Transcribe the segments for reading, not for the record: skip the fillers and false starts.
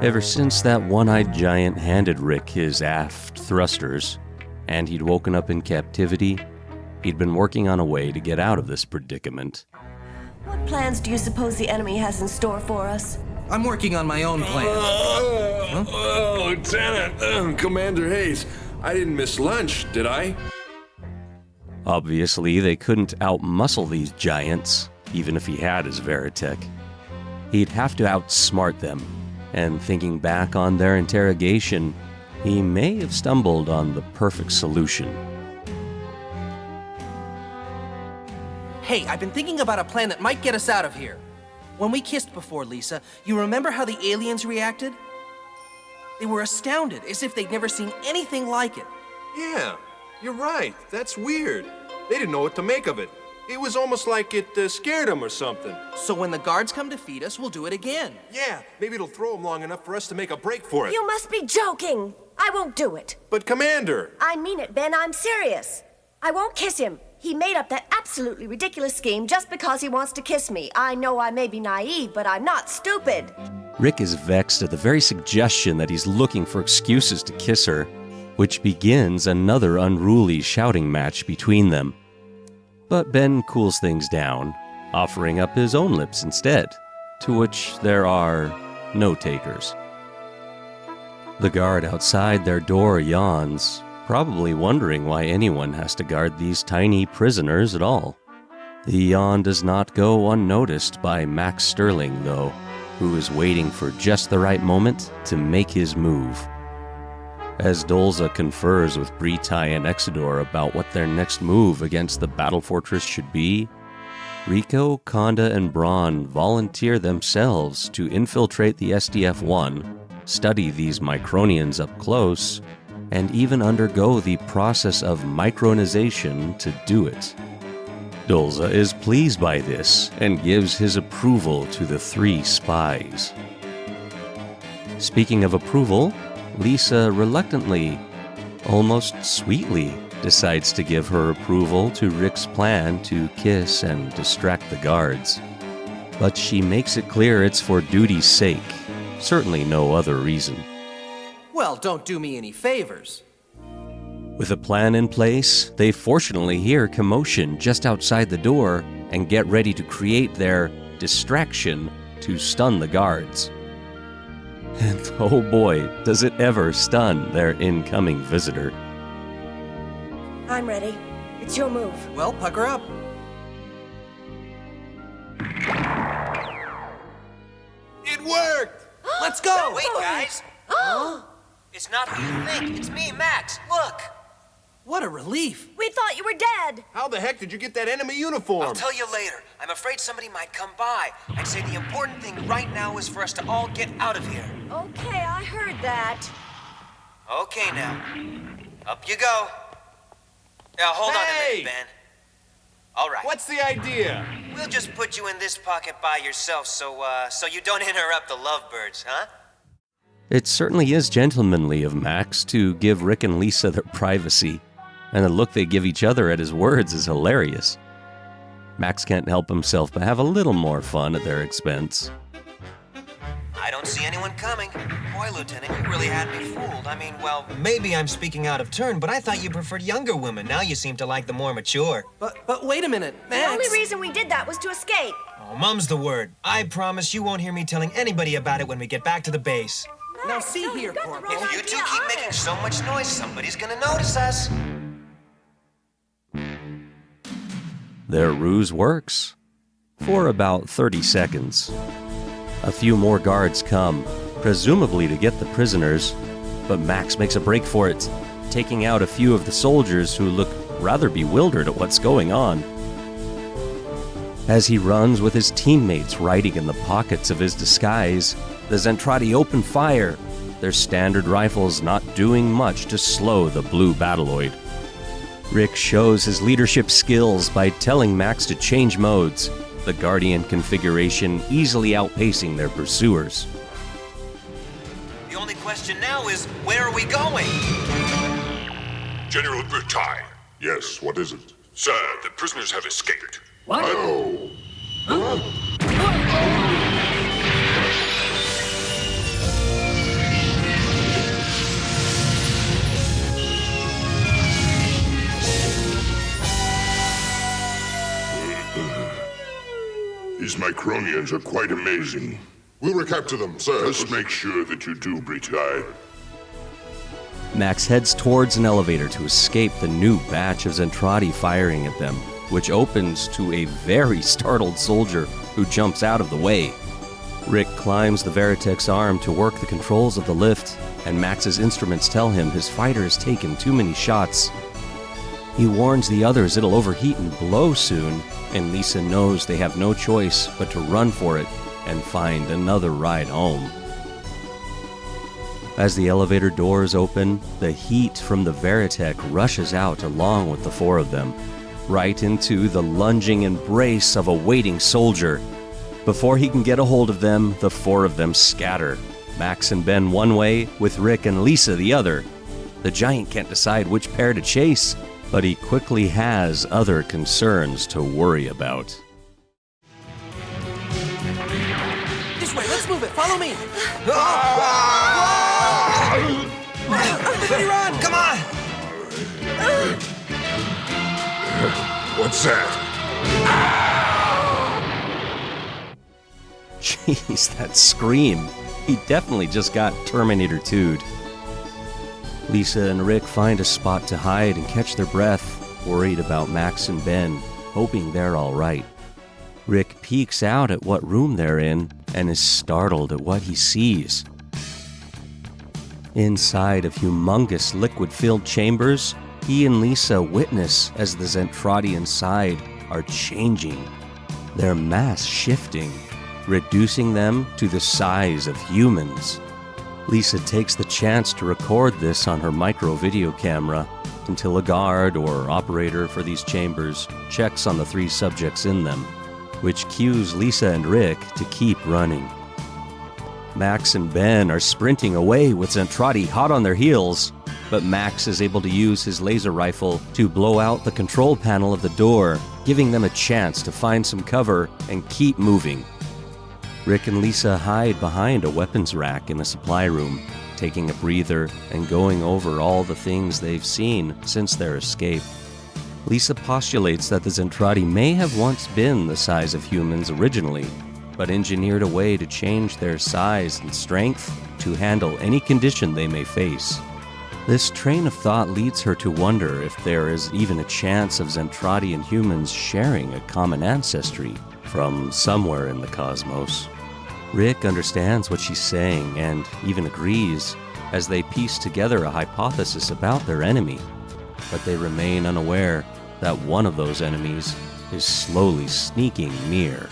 Ever since that one-eyed giant handed Rick his aft thrusters, and he'd woken up in captivity, he'd been working on a way to get out of this predicament. What plans do you suppose the enemy has in store for us? I'm working on my own plan. Lieutenant, Commander Hayes, I didn't miss lunch, did I? Obviously, they couldn't outmuscle these giants, even if he had his veritech. He'd have to outsmart them, and thinking back on their interrogation, he may have stumbled on the perfect solution. Hey, I've been thinking about a plan that might get us out of here. When we kissed before, Lisa, you remember how the aliens reacted? They were astounded, as if they'd never seen anything like it. Yeah, you're right. That's weird. They didn't know what to make of it. It was almost like it scared them or something. So when the guards come to feed us, we'll do it again. Yeah, maybe it'll throw them long enough for us to make a break for it. You must be joking. I won't do it. But Commander! I mean it, Ben. I'm serious. I won't kiss him. He made up that absolutely ridiculous scheme just because he wants to kiss me. I know I may be naive, but I'm not stupid. Rick is vexed at the very suggestion that he's looking for excuses to kiss her, which begins another unruly shouting match between them. But Ben cools things down, offering up his own lips instead, to which there are no takers. The guard outside their door yawns, probably wondering why anyone has to guard these tiny prisoners at all. The yawn does not go unnoticed by Max Sterling, though, who is waiting for just the right moment to make his move. As Dolza confers with Britai and Exodor about what their next move against the battle fortress should be, Rico, Konda, and Braun volunteer themselves to infiltrate the SDF-1, study these Micronians up close, and even undergo the process of micronization to do it. Dolza is pleased by this and gives his approval to the 3 spies. Speaking of approval, Lisa reluctantly, almost sweetly, decides to give her approval to Rick's plan to kiss and distract the guards. But she makes it clear it's for duty's sake, certainly no other reason. Well, don't do me any favors. With a plan in place, they fortunately hear commotion just outside the door and get ready to create their distraction to stun the guards. And oh boy, does it ever stun their incoming visitor. I'm ready. It's your move. Well, pucker up. It worked! Let's go! Wait, guys! It's not who you think. It's me, Max. Look! What a relief. We thought you were dead. How the heck did you get that enemy uniform? I'll tell you later. I'm afraid somebody might come by. I'd say the important thing right now is for us to all get out of here. Okay, I heard that. Okay, now. Up you go. Now, hold on a minute, Ben. All right. What's the idea? We'll just put you in this pocket by yourself so you don't interrupt the lovebirds, huh? It certainly is gentlemanly of Max to give Rick and Lisa their privacy, and the look they give each other at his words is hilarious. Max can't help himself but have a little more fun at their expense. I don't see anyone coming. Boy, Lieutenant, you really had me fooled. I mean, well... Maybe I'm speaking out of turn, but I thought you preferred younger women. Now you seem to like the more mature. But wait a minute, Max. The only reason we did that was to escape. Oh, mum's the word. I promise you won't hear me telling anybody about it when we get back to the base. Now see No, here, you got the Corporal. wrong If you two idea keep on making it. so much noise, somebody's gonna notice us. Their ruse works. For about 30 seconds. A few more guards come, presumably to get the prisoners, but Max makes a break for it, taking out a few of the soldiers who look rather bewildered at what's going on. As he runs with his teammates riding in the pockets of his disguise, the ZENTRAEDI open fire, their standard rifles not doing much to slow the blue battloid. Rick shows his leadership skills by telling Max to change modes, the Guardian configuration easily outpacing their pursuers. The only question now is, where are we going? General Britai. Yes, what is it? Sir, the prisoners have escaped. What? Oh. Micronians are quite amazing. We'll recapture them, sir. Just make sure that you do, Britai. Max heads towards an elevator to escape the new batch of ZENTRAEDI firing at them, which opens to a very startled soldier who jumps out of the way. Rick climbs the veritech's arm to work the controls of the lift, and Max's instruments tell him his fighter has taken too many shots. He warns the others it'll overheat and blow soon, and Lisa knows they have no choice but to run for it and find another ride home. As the elevator doors open, the heat from the veritech rushes out along with the four of them, right into the lunging embrace of a waiting soldier. Before he can get a hold of them, the four of them scatter. Max and Ben one way, with Rick and Lisa the other. The giant can't decide which pair to chase, but he quickly has other concerns to worry about. This way, let's move it. Follow me. Everybody run! Come on! What's that? Jeez, that scream. He definitely just got Terminator 2'd. Lisa and Rick find a spot to hide and catch their breath, worried about Max and Ben, hoping they're all right. Rick peeks out at what room they're in and is startled at what he sees. Inside of humongous liquid-filled chambers, he and Lisa witness as the ZENTRAEDI inside are changing, their mass shifting, reducing them to the size of humans. Lisa takes the chance to record this on her micro video camera until a guard or operator for these chambers checks on the three subjects in them, which cues Lisa and Rick to keep running. Max and Ben are sprinting away with ZENTRAEDI hot on their heels, but Max is able to use his laser rifle to blow out the control panel of the door, giving them a chance to find some cover and keep moving. Rick and Lisa hide behind a weapons rack in the supply room, taking a breather and going over all the things they've seen since their escape. Lisa postulates that the ZENTRAEDI may have once been the size of humans originally, but engineered a way to change their size and strength to handle any condition they may face. This train of thought leads her to wonder if there is even a chance of ZENTRAEDI and humans sharing a common ancestry from somewhere in the cosmos. Rick understands what she's saying and even agrees as they piece together a hypothesis about their enemy, but they remain unaware that one of those enemies is slowly sneaking near.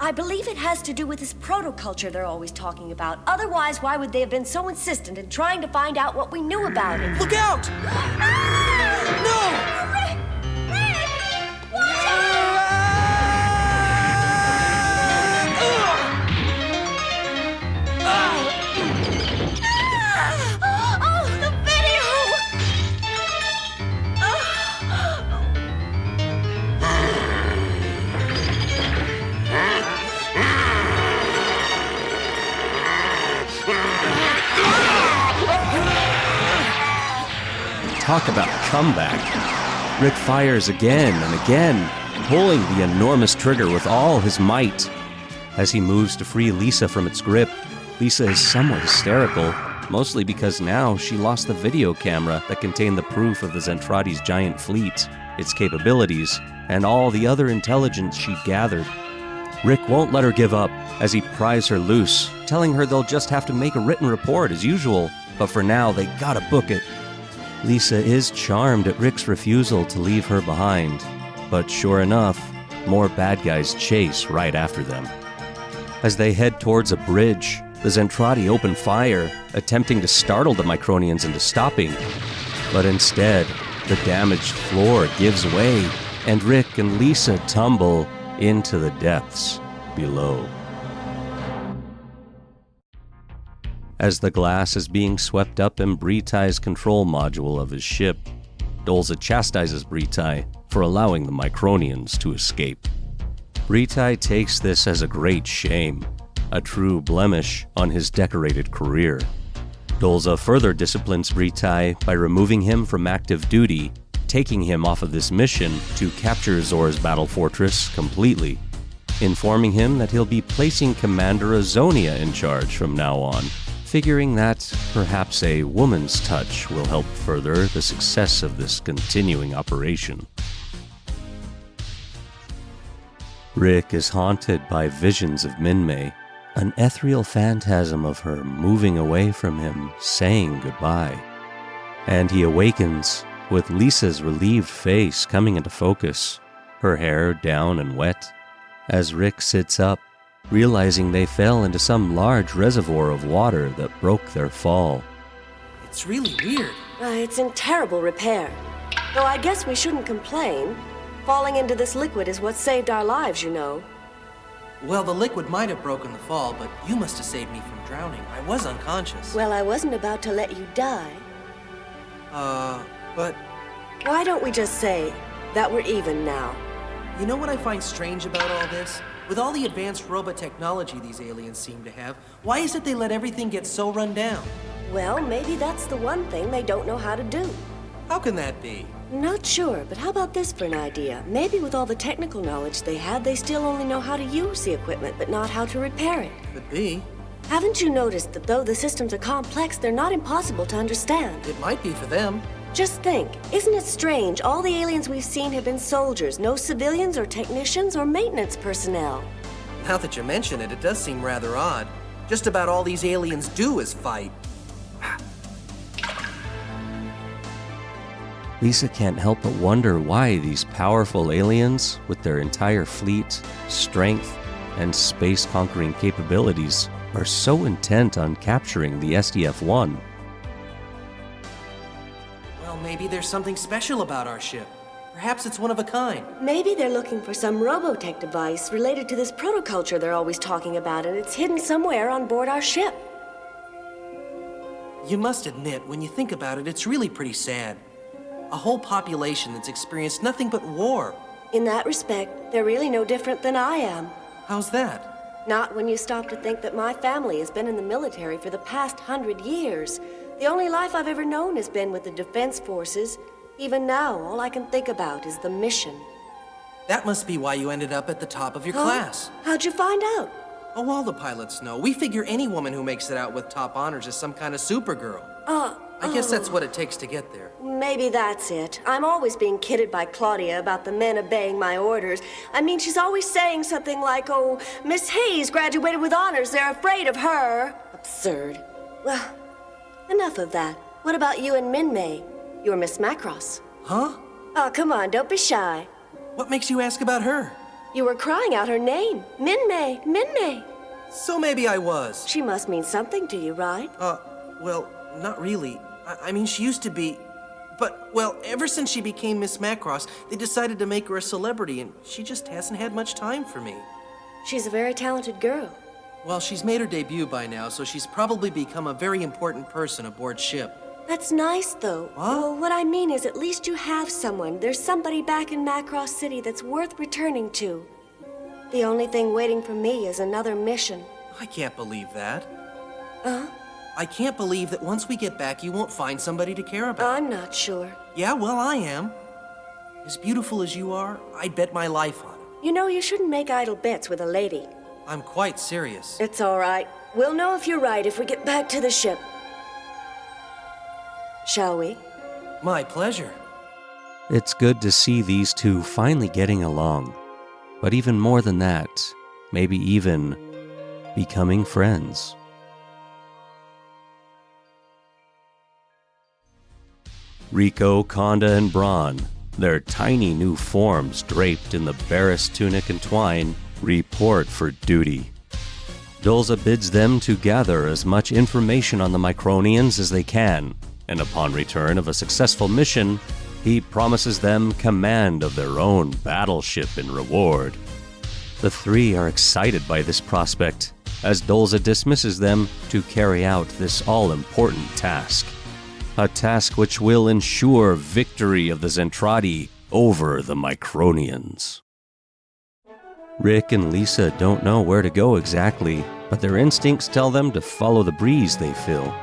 I believe it has to do with this protoculture they're always talking about. Otherwise, why would they have been so insistent in trying to find out what we knew about it? Look out! No! Talk about a comeback. Rick fires again and again, pulling the enormous trigger with all his might. As he moves to free Lisa from its grip, Lisa is somewhat hysterical, mostly because now she lost the video camera that contained the proof of the ZENTRAEDI's giant fleet, its capabilities, and all the other intelligence she'd gathered. Rick won't let her give up as he pries her loose, telling her they'll just have to make a written report as usual, but for now they gotta book it. Lisa is charmed at Rick's refusal to leave her behind, but sure enough, more bad guys chase right after them. As they head towards a bridge, the ZENTRAEDI open fire, attempting to startle the Micronians into stopping. But instead, the damaged floor gives way, and Rick and Lisa tumble into the depths below. As the glass is being swept up in Britai's control module of his ship, Dolza chastises Britai for allowing the Micronians to escape. Britai takes this as a great shame, a true blemish on his decorated career. Dolza further disciplines Britai by removing him from active duty, taking him off of this mission to capture Zor's battle fortress completely. informing him that he'll be placing Commander AZONIA in charge from now on, figuring that perhaps a woman's touch will help further the success of this continuing operation. Rick is haunted by visions of Minmay, an ethereal phantasm of her moving away from him, saying goodbye. And he awakens with Lisa's relieved face coming into focus, her hair down and wet, as Rick sits up, realizing they fell into some large reservoir of water that broke their fall. It's really weird. It's in terrible repair. Though I guess we shouldn't complain. Falling into this liquid is what saved our lives, you know. Well, the liquid might have broken the fall, but you must have saved me from drowning. I was unconscious. Well, I wasn't about to let you die. But... Why don't we just say that we're even now? You know what I find strange about all this? With all the advanced robot technology these aliens seem to have, why is it they let everything get so run down? Well, maybe that's the one thing they don't know how to do. How can that be? Not sure, but how about this for an idea? Maybe with all the technical knowledge they had, they still only know how to use the equipment, but not how to repair it. Could be. Haven't you noticed that though the systems are complex, they're not impossible to understand? It might be for them. Just think, isn't it strange? All the aliens we've seen have been soldiers, no civilians or technicians or maintenance personnel. Now that you mention it, it does seem rather odd. Just about all these aliens do is fight. Lisa can't help but wonder why these powerful aliens, with their entire fleet, strength, and space-conquering capabilities, are so intent on capturing the SDF-1. Well, maybe there's something special about our ship. Perhaps it's one of a kind. Maybe they're looking for some robotech device related to this protoculture they're always talking about, and it's hidden somewhere on board our ship. You must admit, when you think about it, it's really pretty sad. A whole population that's experienced nothing but war. In that respect, they're really no different than I am. How's that? Not when you stop to think that my family has been in the military for the past 100 years. The only life I've ever known has been with the Defense Forces. Even now, all I can think about is the mission. That must be why you ended up at the top of your class. How'd you find out? Oh, all the pilots know. We figure any woman who makes it out with top honors is some kind of supergirl. I guess that's what it takes to get there. Maybe that's it. I'm always being kidded by Claudia about the men obeying my orders. I mean, she's always saying something like, oh, Miss Hayes graduated with honors, they're afraid of her. Absurd. Well, enough of that. What about you and Minmay? You're Miss Macross. Huh? Oh, come on, don't be shy. What makes you ask about her? You were crying out her name. Minmay, Minmay. So maybe I was. She must mean something to you, right? Well, not really. I mean, she used to be... But, well, ever since she became Miss Macross, they decided to make her a celebrity, and she just hasn't had much time for me. She's a very talented girl. Well, she's made her debut by now, so she's probably become a very important person aboard ship. That's nice, though. What? Well, what I mean is at least you have someone. There's somebody back in Macross City that's worth returning to. The only thing waiting for me is another mission. I can't believe that. I can't believe that once we get back, you won't find somebody to care about. I'm not sure. Yeah, well, I am. As beautiful as you are, I'd bet my life on it. You know, you shouldn't make idle bets with a lady. I'm quite serious. It's all right. We'll know if you're right if we get back to the ship. Shall we? My pleasure. It's good to see these two finally getting along. But even more than that, maybe even becoming friends. Rico, Conda, and Braun, their tiny new forms draped in the barest tunic and twine, report for duty. Dolza bids them to gather as much information on the Micronians as they can, and upon return of a successful mission, he promises them command of their own battleship in reward. The three are excited by this prospect, as Dolza dismisses them to carry out this all-important task. A task which will ensure victory of the ZENTRAEDI over the Micronians. Rick and Lisa don't know where to go exactly, but their instincts tell them to follow the breeze they feel.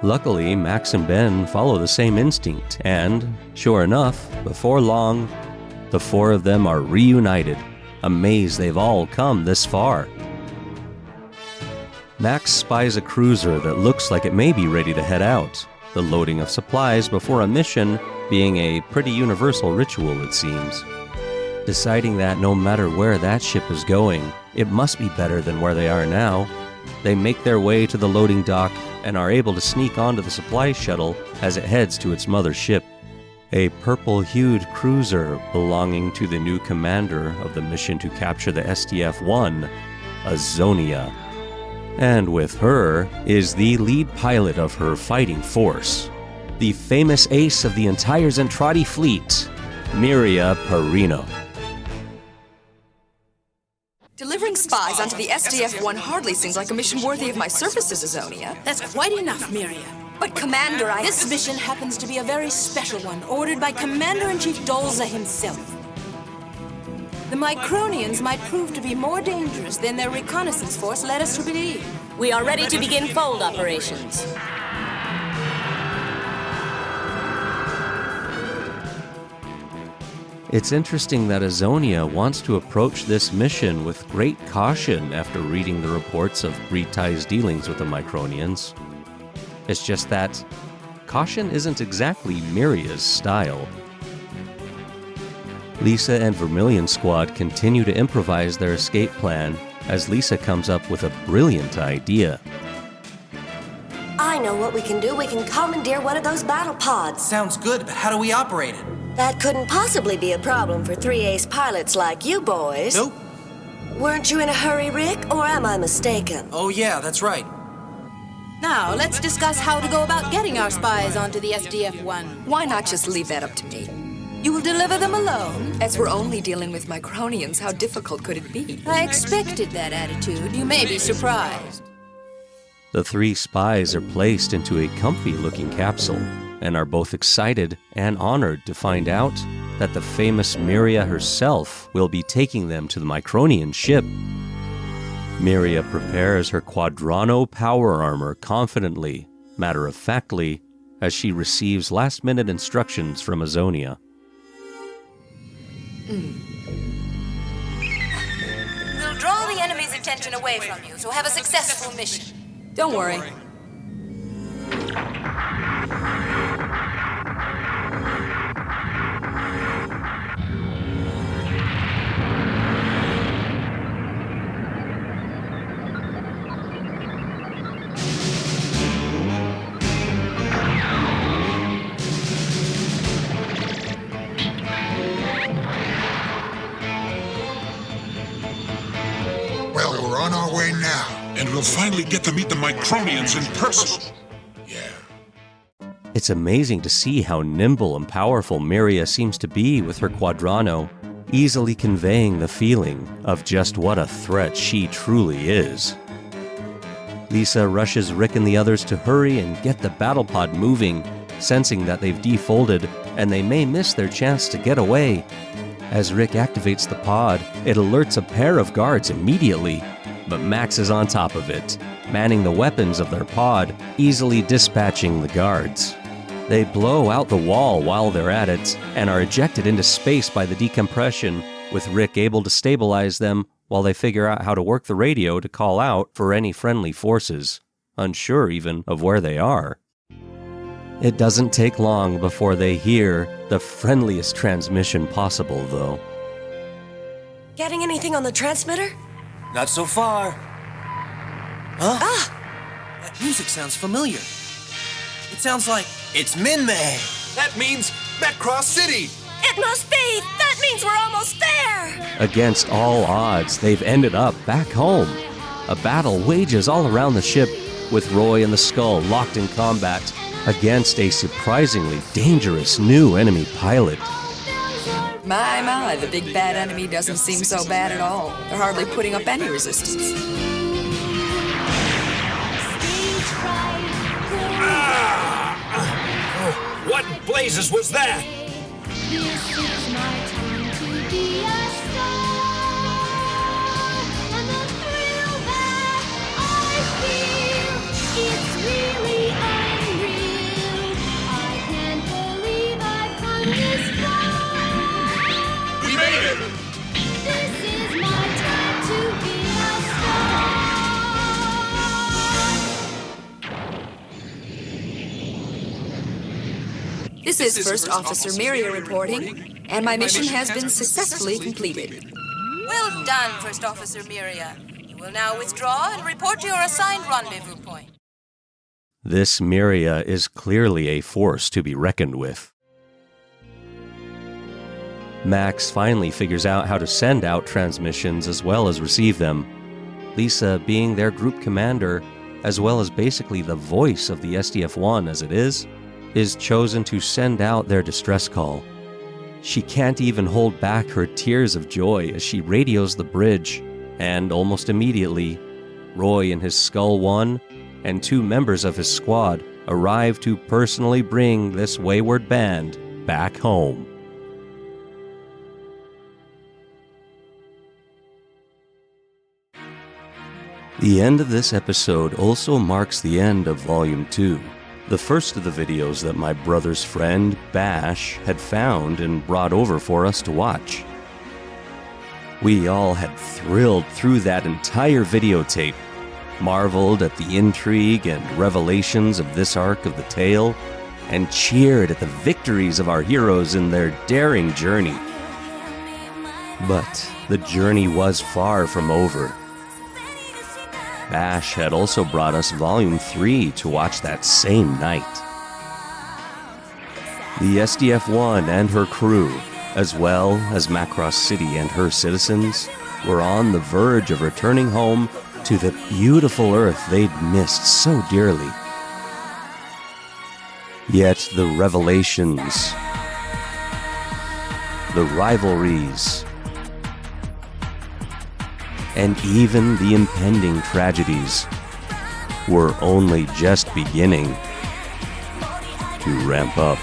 Luckily, Max and Ben follow the same instinct, and, sure enough, before long, the four of them are reunited, amazed they've all come this far. Max spies a cruiser that looks like it may be ready to head out, the loading of supplies before a mission being a pretty universal ritual, it seems. Deciding that no matter where that ship is going, it must be better than where they are now, they make their way to the loading dock and are able to sneak onto the supply shuttle as it heads to its mother ship, a purple-hued cruiser belonging to the new commander of the mission to capture the SDF-1, AZONIA. And with her is the lead pilot of her fighting force, the famous ace of the entire ZENTRAEDI fleet, MIRIYA Perino. Delivering spies onto the SDF-1 hardly seems like a mission worthy of my services, AZONIA. That's quite enough, Miriyah. But Commander, This mission happens to be a very special one, ordered by Commander-in-Chief Dolza himself. The Micronians might prove to be more dangerous than their reconnaissance force led us to believe. We are ready to begin fold operations. It's interesting that AZONIA wants to approach this mission with great caution after reading the reports of Britai's dealings with the Micronians. It's just that caution isn't exactly Miriya's style. Lisa and Vermilion Squad continue to improvise their escape plan as Lisa comes up with a brilliant idea. I know what we can do. We can commandeer one of those battle pods. Sounds good, but how do we operate it? That couldn't possibly be a problem for 3 ace pilots like you boys. Nope. Weren't you in a hurry, Rick, or am I mistaken? Oh yeah, that's right. Now, let's discuss how to go about getting our spies onto the SDF-1. why not just leave that up to me? You will deliver them alone? As we're only dealing with Micronians, how difficult could it be? I expected that attitude. You may be surprised. The 3 spies are placed into a comfy-looking capsule and are both excited and honored to find out that the famous Miriyah herself will be taking them to the Micronian ship. Miriyah prepares her Quadrano power armor confidently, matter-of-factly, as she receives last-minute instructions from AZONIA. We'll draw the enemy's attention away from you, so have a successful mission. Don't worry. Well, we're on our way now. And we'll finally get to meet the Micronians in person. Yeah. It's amazing to see how nimble and powerful Miriyah seems to be with her Quadrano, easily conveying the feeling of just what a threat she truly is. Lisa rushes Rick and the others to hurry and get the battle pod moving, sensing that they've defolded and they may miss their chance to get away. As Rick activates the pod, it alerts a pair of guards immediately, but Max is on top of it, manning the weapons of their pod, easily dispatching the guards. They blow out the wall while they're at it, and are ejected into space by the decompression, with Rick able to stabilize them while they figure out how to work the radio to call out for any friendly forces, unsure even of where they are. It doesn't take long before they hear the friendliest transmission possible, though. Getting anything on the transmitter? Not so far. Huh? That music sounds familiar. It sounds like it's Minmay. That means Macross City! It must be! That means we're almost there! Against all odds, they've ended up back home. A battle wages all around the ship, with Roy and the Skull locked in combat against a surprisingly dangerous new enemy pilot. My, the big bad enemy doesn't seem so bad at all. They're hardly putting up any resistance. What in blazes was that? We made it! This is First Officer MIRIYA reporting, and my mission has been successfully completed. Well done, First Officer MIRIYA. You will now withdraw and report to your assigned rendezvous point. This MIRIYA is clearly a force to be reckoned with. Max finally figures out how to send out transmissions as well as receive them. Lisa, being their group commander, as well as basically the voice of the SDF-1 as it is chosen to send out their distress call. She can't even hold back her tears of joy as she radios the bridge, and almost immediately, Roy and his Skull One and 2 members of his squad arrive to personally bring this wayward band back home. The end of this episode also marks the end of Volume 2, the first of the videos that my brother's friend, Bash, had found and brought over for us to watch. We all had thrilled through that entire videotape, marveled at the intrigue and revelations of this arc of the tale, and cheered at the victories of our heroes in their daring journey. But the journey was far from over. Bash had also brought us Volume 3 to watch that same night. The SDF-1 and her crew, as well as Macross City and her citizens, were on the verge of returning home to the beautiful Earth they'd missed so dearly. Yet the revelations, the rivalries, and even the impending tragedies were only just beginning to ramp up.